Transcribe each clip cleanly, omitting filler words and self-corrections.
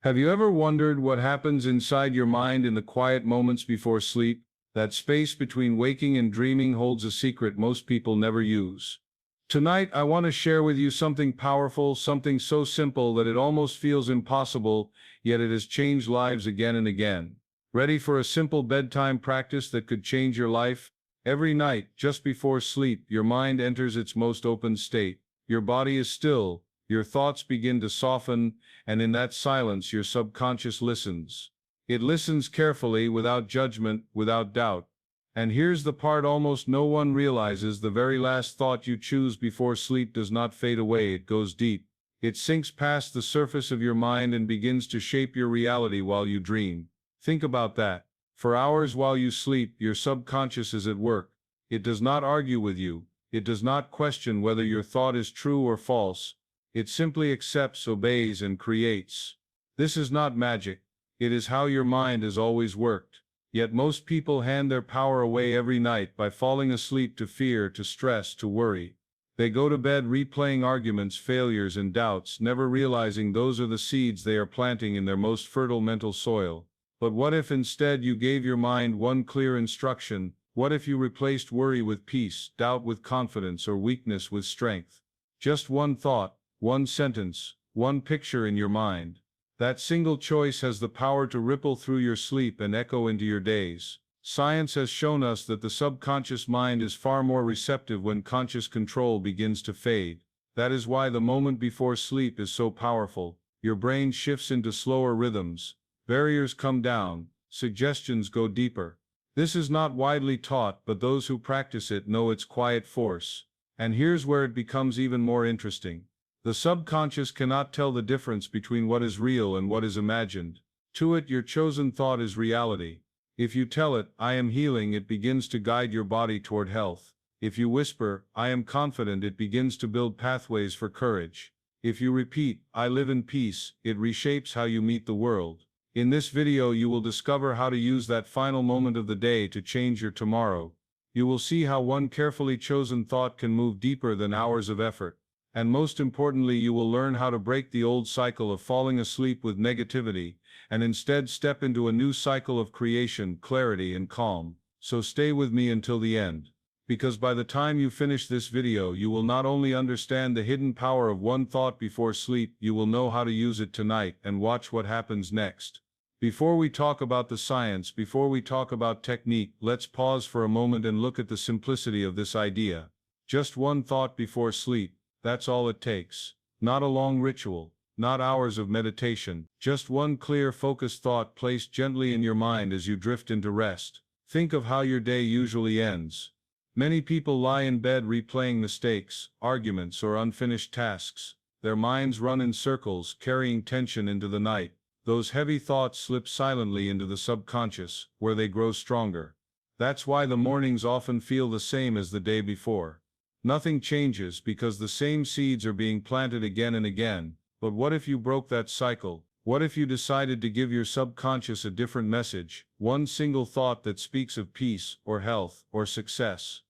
Have you ever wondered what happens inside your mind in the quiet moments before sleep? That space between waking and dreaming holds a secret most people never use. Tonight, I want to share with you something powerful, something so simple that it almost feels impossible, yet it has changed lives again and again. Ready for a simple bedtime practice that could change your life? Every night, just before sleep, your mind enters its most open state. Your body is still, your thoughts begin to soften, and in that silence your subconscious listens. It listens carefully, without judgment, without doubt. And here's the part almost no one realizes: the very last thought you choose before sleep does not fade away, it goes deep. It sinks past the surface of your mind and begins to shape your reality while you dream. Think about that. For hours while you sleep, your subconscious is at work. It does not argue with you. It does not question whether your thought is true or false. It simply accepts, obeys, and creates. This is not magic. It is how your mind has always worked. Yet most people hand their power away every night by falling asleep to fear, to stress, to worry. They go to bed replaying arguments, failures, and doubts, never realizing those are the seeds they are planting in their most fertile mental soil. But what if instead you gave your mind one clear instruction? What if you replaced worry with peace, doubt with confidence, or weakness with strength? Just one thought, one sentence, one picture in your mind. That single choice has the power to ripple through your sleep and echo into your days. Science has shown us that the subconscious mind is far more receptive when conscious control begins to fade. That is why the moment before sleep is so powerful. Your brain shifts into slower rhythms. Barriers come down. Suggestions go deeper. This is not widely taught, but those who practice it know its quiet force. And here's where it becomes even more interesting. The subconscious cannot tell the difference between what is real and what is imagined. To it, your chosen thought is reality. If you tell it, "I am healing," it begins to guide your body toward health. If you whisper, "I am confident," it begins to build pathways for courage. If you repeat, "I live in peace," it reshapes how you meet the world. In this video, you will discover how to use that final moment of the day to change your tomorrow. You will see how one carefully chosen thought can move deeper than hours of effort. And most importantly, you will learn how to break the old cycle of falling asleep with negativity, and instead step into a new cycle of creation, clarity, and calm. So stay with me until the end. Because by the time you finish this video, you will not only understand the hidden power of one thought before sleep, you will know how to use it tonight, and watch what happens next. Before we talk about the science, before we talk about technique, let's pause for a moment and look at the simplicity of this idea. Just one thought before sleep. That's all it takes. Not a long ritual, not hours of meditation, just one clear, focused thought placed gently in your mind as you drift into rest. Think of how your day usually ends. Many people lie in bed replaying mistakes, arguments, or unfinished tasks. Their minds run in circles, carrying tension into the night. Those heavy thoughts slip silently into the subconscious, where they grow stronger. That's why the mornings often feel the same as the day before. Nothing changes because the same seeds are being planted again and again. But what if you broke that cycle? What if you decided to give your subconscious a different message? One single thought that speaks of peace, or health, or success.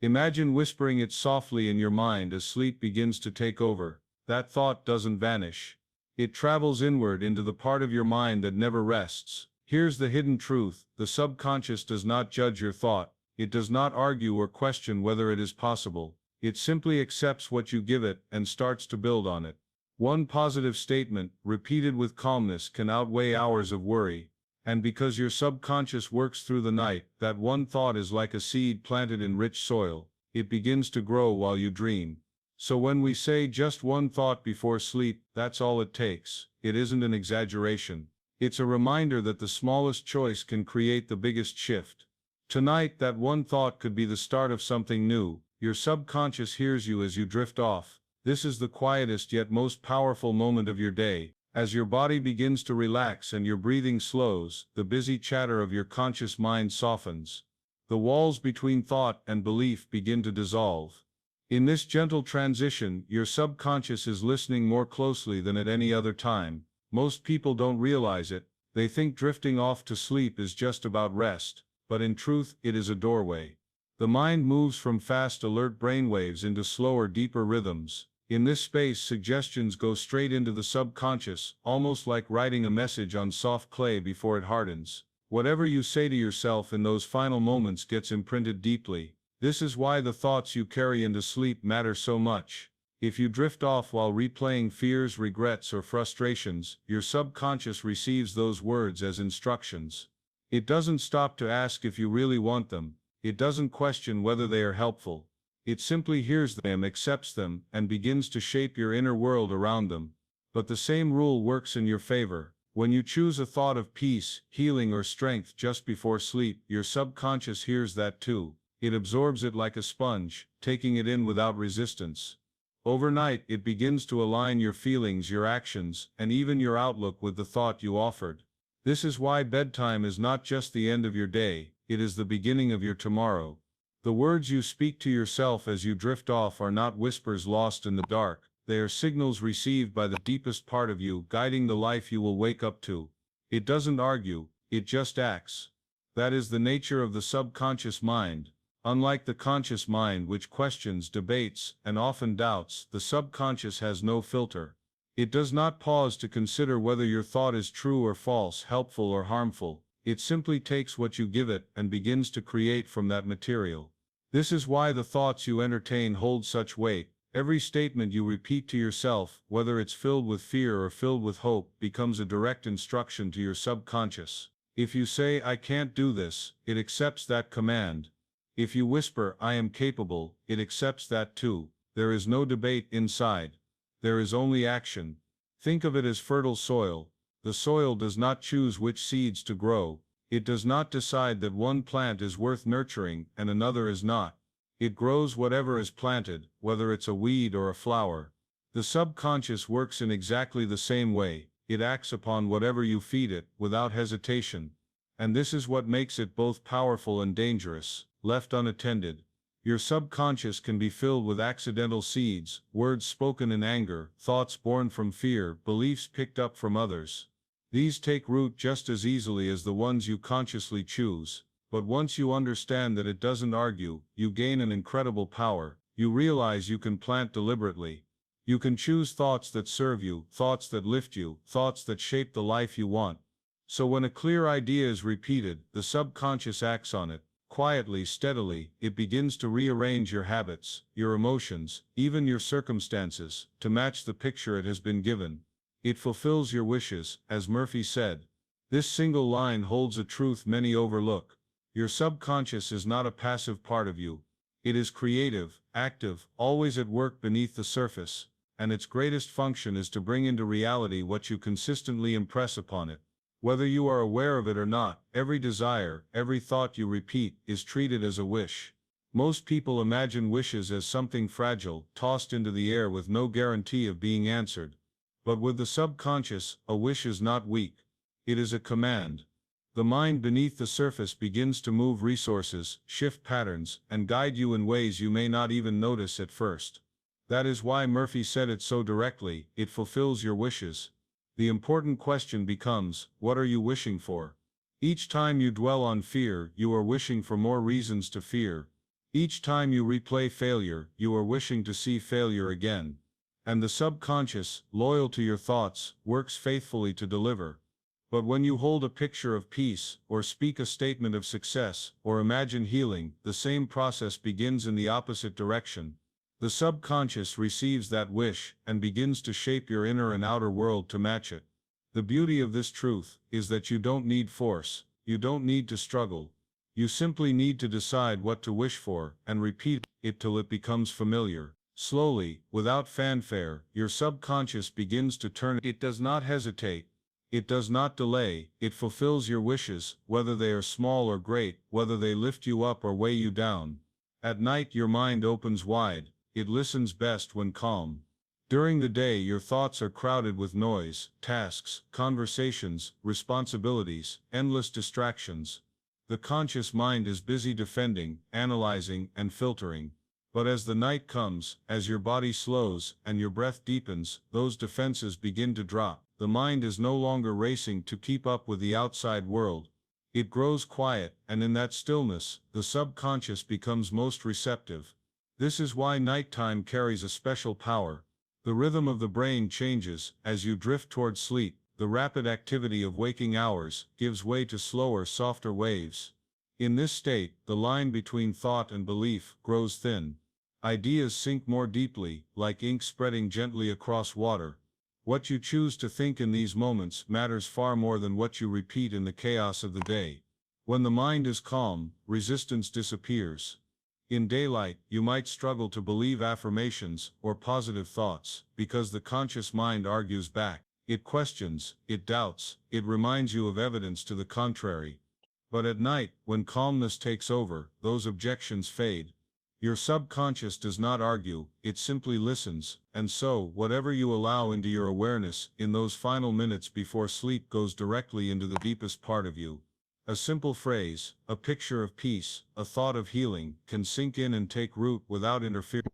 Imagine whispering it softly in your mind as sleep begins to take over. That thought doesn't vanish. It travels inward into the part of your mind that never rests. Here's the hidden truth: the subconscious does not judge your thought. It does not argue or question whether it is possible. It simply accepts what you give it and starts to build on it. One positive statement, repeated with calmness, can outweigh hours of worry. And because your subconscious works through the night, that one thought is like a seed planted in rich soil. It begins to grow while you dream. So when we say just one thought before sleep, that's all it takes. It isn't an exaggeration. It's a reminder that the smallest choice can create the biggest shift. Tonight, that one thought could be the start of something new. Your subconscious hears you as you drift off. This is the quietest yet most powerful moment of your day. As your body begins to relax and your breathing slows, the busy chatter of your conscious mind softens. The walls between thought and belief begin to dissolve. In this gentle transition, your subconscious is listening more closely than at any other time. Most people don't realize it. They think drifting off to sleep is just about rest. But in truth, it is a doorway. The mind moves from fast, alert brainwaves into slower, deeper rhythms. In this space, suggestions go straight into the subconscious, almost like writing a message on soft clay before it hardens. Whatever you say to yourself in those final moments gets imprinted deeply. This is why the thoughts you carry into sleep matter so much. If you drift off while replaying fears, regrets, or frustrations, your subconscious receives those words as instructions. It doesn't stop to ask if you really want them. It doesn't question whether they are helpful. It simply hears them, accepts them, and begins to shape your inner world around them. But the same rule works in your favor. When you choose a thought of peace, healing, or strength just before sleep, your subconscious hears that too. It absorbs it like a sponge, taking it in without resistance. Overnight, it begins to align your feelings, your actions, and even your outlook with the thought you offered. This is why bedtime is not just the end of your day, it is the beginning of your tomorrow. The words you speak to yourself as you drift off are not whispers lost in the dark, they are signals received by the deepest part of you, guiding the life you will wake up to. It doesn't argue, it just acts. That is the nature of the subconscious mind. Unlike the conscious mind, which questions, debates, and often doubts, the subconscious has no filter. It does not pause to consider whether your thought is true or false, helpful or harmful. It simply takes what you give it and begins to create from that material. This is why the thoughts you entertain hold such weight. Every statement you repeat to yourself, whether it's filled with fear or filled with hope, becomes a direct instruction to your subconscious. If you say, "I can't do this," it accepts that command. If you whisper, "I am capable," it accepts that too. There is no debate inside. There is only action. Think of it as fertile soil. The soil does not choose which seeds to grow. It does not decide that one plant is worth nurturing and another is not. It grows whatever is planted, whether it's a weed or a flower. The subconscious works in exactly the same way. It acts upon whatever you feed it, without hesitation. And this is what makes it both powerful and dangerous. Left unattended, your subconscious can be filled with accidental seeds, words spoken in anger, thoughts born from fear, beliefs picked up from others. These take root just as easily as the ones you consciously choose. But once you understand that it doesn't argue, you gain an incredible power. You realize you can plant deliberately. You can choose thoughts that serve you, thoughts that lift you, thoughts that shape the life you want. So when a clear idea is repeated, the subconscious acts on it. Quietly, steadily, it begins to rearrange your habits, your emotions, even your circumstances, to match the picture it has been given. It fulfills your wishes, as Murphy said. This single line holds a truth many overlook. Your subconscious is not a passive part of you. It is creative, active, always at work beneath the surface, and its greatest function is to bring into reality what you consistently impress upon it. Whether you are aware of it or not, every desire, every thought you repeat, is treated as a wish. Most people imagine wishes as something fragile, tossed into the air with no guarantee of being answered. But with the subconscious, a wish is not weak. It is a command. The mind beneath the surface begins to move resources, shift patterns, and guide you in ways you may not even notice at first. That is why Murphy said it so directly: it fulfills your wishes. The important question becomes, what are you wishing for? Each time you dwell on fear, you are wishing for more reasons to fear. Each time you replay failure, you are wishing to see failure again. And the subconscious, loyal to your thoughts, works faithfully to deliver. But when you hold a picture of peace, or speak a statement of success, or imagine healing, the same process begins in the opposite direction. The subconscious receives that wish, and begins to shape your inner and outer world to match it. The beauty of this truth is that you don't need force, you don't need to struggle. You simply need to decide what to wish for, and repeat it till it becomes familiar. Slowly, without fanfare, your subconscious begins to turn. It does not hesitate. It does not delay. It fulfills your wishes, whether they are small or great, whether they lift you up or weigh you down. At night your mind opens wide. It listens best when calm. During the day your thoughts are crowded with noise, tasks, conversations, responsibilities, endless distractions. The conscious mind is busy defending, analyzing, and filtering. But as the night comes, as your body slows, and your breath deepens, those defenses begin to drop. The mind is no longer racing to keep up with the outside world. It grows quiet, and in that stillness, the subconscious becomes most receptive. This is why nighttime carries a special power. The rhythm of the brain changes as you drift toward sleep. The rapid activity of waking hours gives way to slower, softer waves. In this state, the line between thought and belief grows thin. Ideas sink more deeply, like ink spreading gently across water. What you choose to think in these moments matters far more than what you repeat in the chaos of the day. When the mind is calm, resistance disappears. In daylight, you might struggle to believe affirmations or positive thoughts, because the conscious mind argues back. It questions, it doubts, it reminds you of evidence to the contrary. But at night, when calmness takes over, those objections fade. Your subconscious does not argue, it simply listens, and so, whatever you allow into your awareness in those final minutes before sleep goes directly into the deepest part of you. A simple phrase, a picture of peace, a thought of healing, can sink in and take root without interference.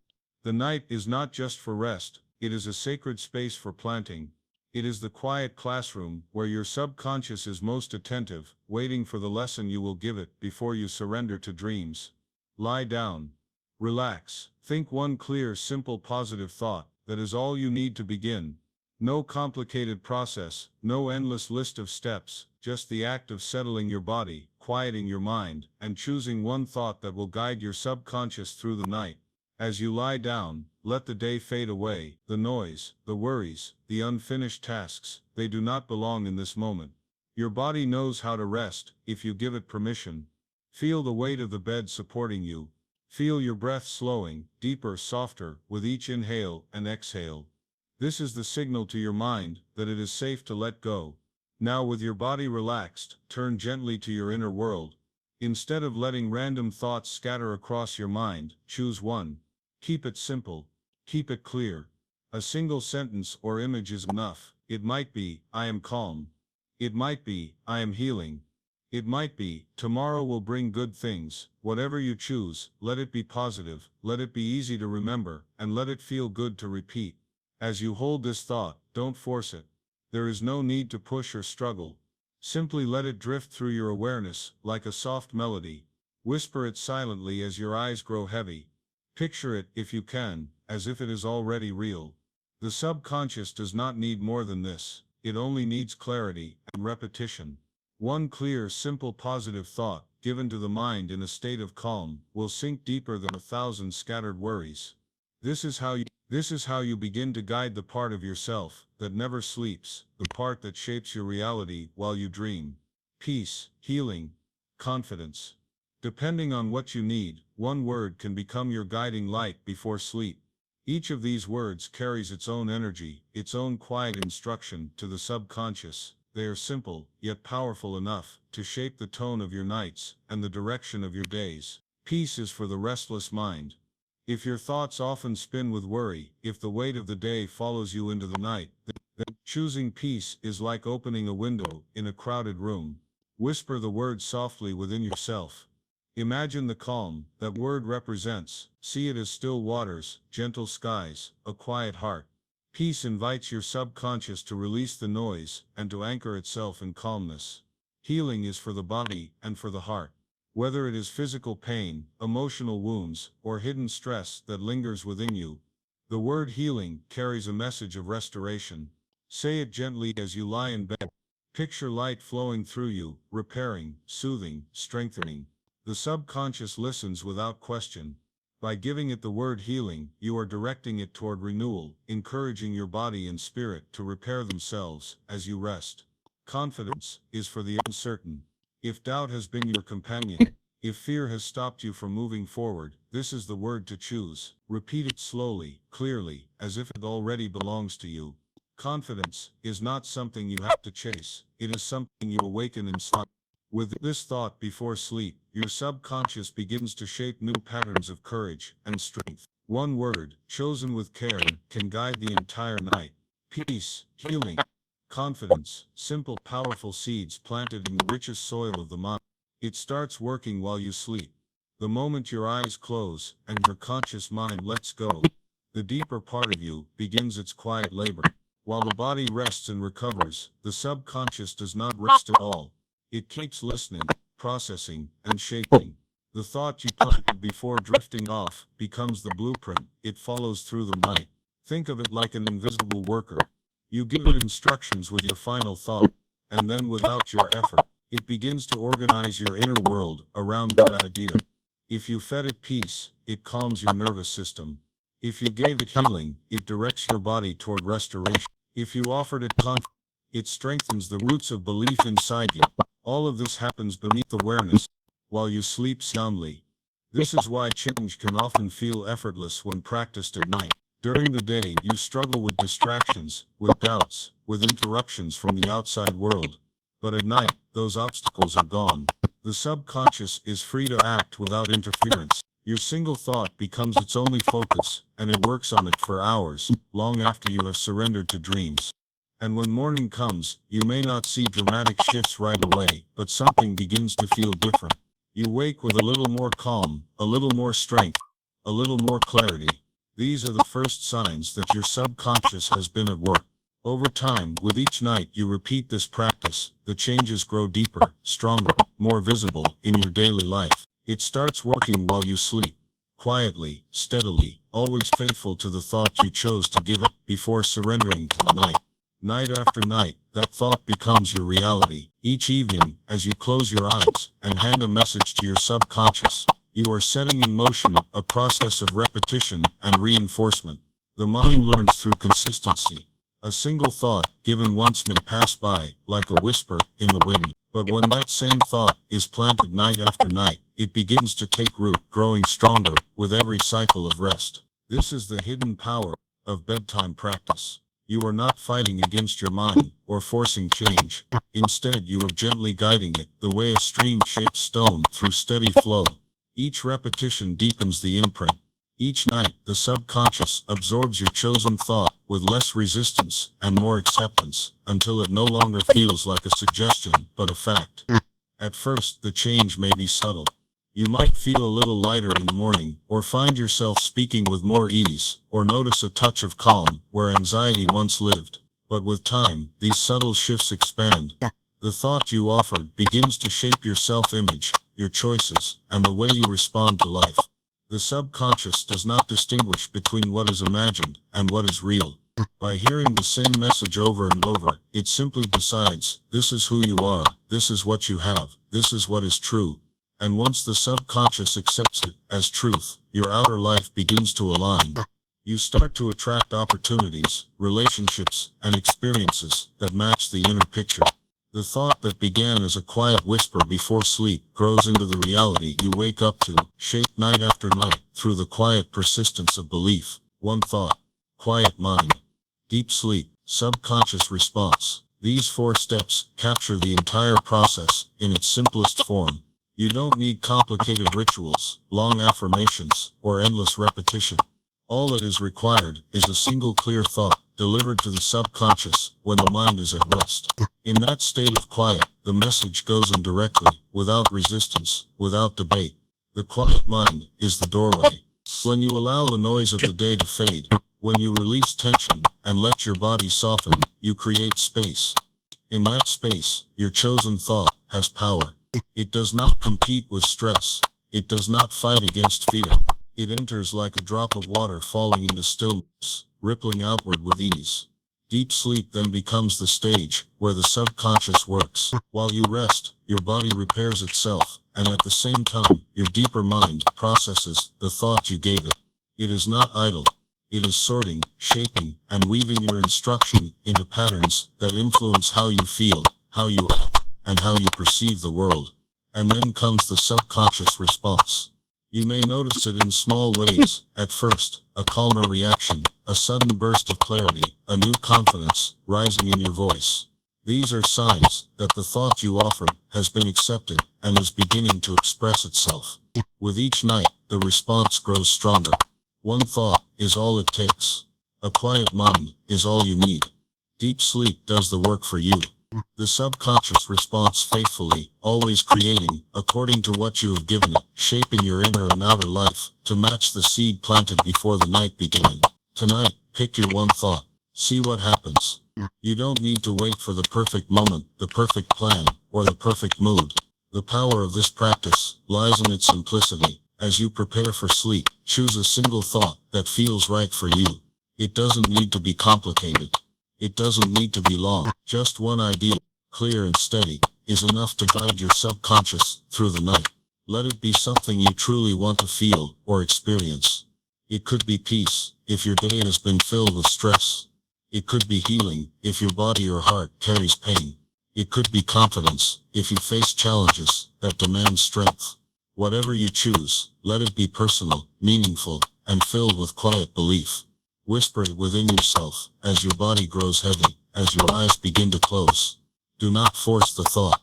The night is not just for rest, it is a sacred space for planting. It is the quiet classroom where your subconscious is most attentive, waiting for the lesson you will give it before you surrender to dreams. Lie down. Relax. Think one clear, simple, positive thought. That is all you need to begin. No complicated process, no endless list of steps, just the act of settling your body, quieting your mind, and choosing one thought that will guide your subconscious through the night. As you lie down, let the day fade away. The noise, the worries, the unfinished tasks, they do not belong in this moment. Your body knows how to rest, if you give it permission. Feel the weight of the bed supporting you. Feel your breath slowing, deeper, softer, with each inhale and exhale. This is the signal to your mind that it is safe to let go. Now, with your body relaxed, turn gently to your inner world. Instead of letting random thoughts scatter across your mind, choose one. Keep it simple. Keep it clear. A single sentence or image is enough. It might be, I am calm. It might be, I am healing. It might be, tomorrow will bring good things. Whatever you choose, let it be positive, let it be easy to remember, and let it feel good to repeat. As you hold this thought, don't force it. There is no need to push or struggle. Simply let it drift through your awareness, like a soft melody. Whisper it silently as your eyes grow heavy. Picture it, if you can, as if it is already real. The subconscious does not need more than this. It only needs clarity and repetition. One clear, simple, positive thought, given to the mind in a state of calm, will sink deeper than 1,000 scattered worries. This is how you begin to guide the part of yourself that never sleeps, the part that shapes your reality while you dream. Peace, healing, confidence. Depending on what you need, one word can become your guiding light before sleep. Each of these words carries its own energy, its own quiet instruction to the subconscious. They are simple, yet powerful enough to shape the tone of your nights and the direction of your days. Peace is for the restless mind. If your thoughts often spin with worry, if the weight of the day follows you into the night, then choosing peace is like opening a window in a crowded room. Whisper the word softly within yourself. Imagine the calm that word represents. See it as still waters, gentle skies, a quiet heart. Peace invites your subconscious to release the noise and to anchor itself in calmness. Healing is for the body and for the heart. Whether it is physical pain, emotional wounds, or hidden stress that lingers within you, the word healing carries a message of restoration. Say it gently as you lie in bed. Picture light flowing through you, repairing, soothing, strengthening. The subconscious listens without question. By giving it the word healing, you are directing it toward renewal, encouraging your body and spirit to repair themselves as you rest. Confidence is for the uncertain. If doubt has been your companion, if fear has stopped you from moving forward, this is the word to choose. Repeat it slowly, clearly, as if it already belongs to you. Confidence is not something you have to chase, it is something you awaken inside. With this thought before sleep, your subconscious begins to shape new patterns of courage and strength. One word, chosen with care, can guide the entire night. Peace, healing, confidence, simple, powerful seeds planted in the richest soil of the mind. It starts working while you sleep. The moment your eyes close and your conscious mind lets go, the deeper part of you begins its quiet labor. While the body rests and recovers, the subconscious does not rest at all. It keeps listening, processing, and shaping. The thought you planted before drifting off becomes the blueprint. It follows through the night. Think of it like an invisible worker. You give it instructions with your final thought, and then without your effort, it begins to organize your inner world around that idea. If you fed it peace, it calms your nervous system. If you gave it healing, it directs your body toward restoration. If you offered it confidence, it strengthens the roots of belief inside you. All of this happens beneath awareness, while you sleep soundly. This is why change can often feel effortless when practiced at night. During the day, you struggle with distractions, with doubts, with interruptions from the outside world. But at night, those obstacles are gone. The subconscious is free to act without interference. Your single thought becomes its only focus, and it works on it for hours, long after you have surrendered to dreams. And when morning comes, you may not see dramatic shifts right away, but something begins to feel different. You wake with a little more calm, a little more strength, a little more clarity. These are the first signs that your subconscious has been at work. Over time, with each night you repeat this practice, the changes grow deeper, stronger, more visible in your daily life. It starts working while you sleep. Quietly, steadily, always faithful to the thought you chose to give it before surrendering to the night. Night after night, that thought becomes your reality. Each evening, as you close your eyes and hand a message to your subconscious, you are setting in motion a process of repetition and reinforcement. The mind learns through consistency. A single thought, given once, may pass by, like a whisper in the wind. But when that same thought is planted night after night, it begins to take root, growing stronger with every cycle of rest. This is the hidden power of bedtime practice. You are not fighting against your mind or forcing change. Instead, you are gently guiding it, the way a stream shapes stone through steady flow. Each repetition deepens the imprint. Each night, the subconscious absorbs your chosen thought with less resistance and more acceptance, until it no longer feels like a suggestion, but a fact. At first, the change may be subtle. You might feel a little lighter in the morning, or find yourself speaking with more ease, or notice a touch of calm where anxiety once lived. But with time, these subtle shifts expand. The thought you offered begins to shape your self-image, your choices, and the way you respond to life. The subconscious does not distinguish between what is imagined and what is real. By hearing the same message over and over, it simply decides, this is who you are, this is what you have, this is what is true. And once the subconscious accepts it as truth, your outer life begins to align. You start to attract opportunities, relationships, and experiences that match the inner picture. The thought that began as a quiet whisper before sleep grows into the reality you wake up to, shaped night after night through the quiet persistence of belief. One thought, quiet mind, deep sleep, subconscious response. These 4 steps capture the entire process in its simplest form. You don't need complicated rituals, long affirmations, or endless repetition. All that is required is a single clear thought, delivered to the subconscious when the mind is at rest. In that state of quiet, the message goes in directly, without resistance, without debate. The quiet mind is the doorway. When you allow the noise of the day to fade, when you release tension and let your body soften, you create space. In that space, your chosen thought has power. It does not compete with stress. It does not fight against fear. It enters like a drop of water falling into stillness, rippling outward with ease. Deep sleep then becomes the stage where the subconscious works. While you rest, your body repairs itself, and at the same time, your deeper mind processes the thought you gave it. It is not idle. It is sorting, shaping, and weaving your instruction into patterns that influence how you feel, how you act, and how you perceive the world. And then comes the subconscious response. You may notice it in small ways. At first, a calmer reaction, a sudden burst of clarity, a new confidence rising in your voice. These are signs that the thought you offered has been accepted and is beginning to express itself. With each night, the response grows stronger. One thought is all it takes. A quiet mind is all you need. Deep sleep does the work for you. The subconscious responds faithfully, always creating, according to what you have given it, shaping your inner and outer life, to match the seed planted before the night began. Tonight, pick your one thought. See what happens. You don't need to wait for the perfect moment, the perfect plan, or the perfect mood. The power of this practice lies in its simplicity. As you prepare for sleep, choose a single thought that feels right for you. It doesn't need to be complicated. It doesn't need to be long. Just one idea, clear and steady, is enough to guide your subconscious through the night. Let it be something you truly want to feel or experience. It could be peace, if your day has been filled with stress. It could be healing, if your body or heart carries pain. It could be confidence, if you face challenges that demand strength. Whatever you choose, let it be personal, meaningful, and filled with quiet belief. Whisper it within yourself, as your body grows heavy, as your eyes begin to close. Do not force the thought.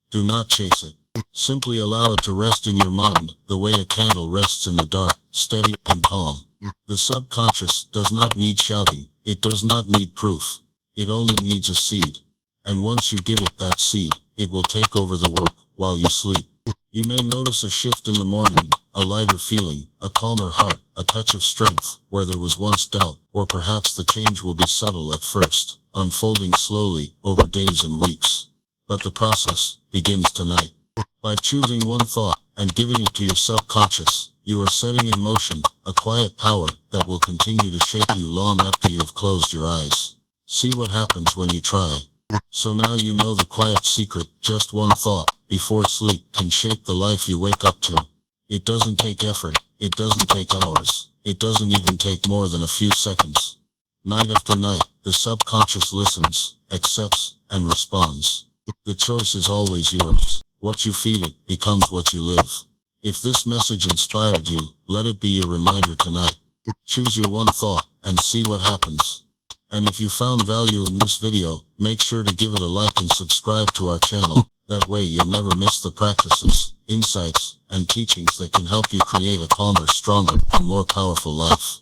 Do not chase it. Simply allow it to rest in your mind, the way a candle rests in the dark, steady and calm. The subconscious does not need shouting. It does not need proof. It only needs a seed. And once you give it that seed, it will take over the work while you sleep. You may notice a shift in the morning, a lighter feeling, a calmer heart, a touch of strength where there was once doubt, or perhaps the change will be subtle at first, unfolding slowly over days and weeks. But the process begins tonight. By choosing one thought and giving it to your subconscious, you are setting in motion a quiet power that will continue to shape you long after you have closed your eyes. See what happens when you try. So now you know the quiet secret. Just one thought before sleep can shape the life you wake up to. It doesn't take effort. It doesn't take hours. It doesn't even take more than a few seconds. Night after night, the subconscious listens, accepts, and responds. The choice is always yours. What you feed it becomes what you live. If this message inspired you, let it be your reminder tonight. Choose your one thought and see what happens. And if you found value in this video, make sure to give it a like and subscribe to our channel. That way you'll never miss the practices, insights, and teachings that can help you create a calmer, stronger, and more powerful life.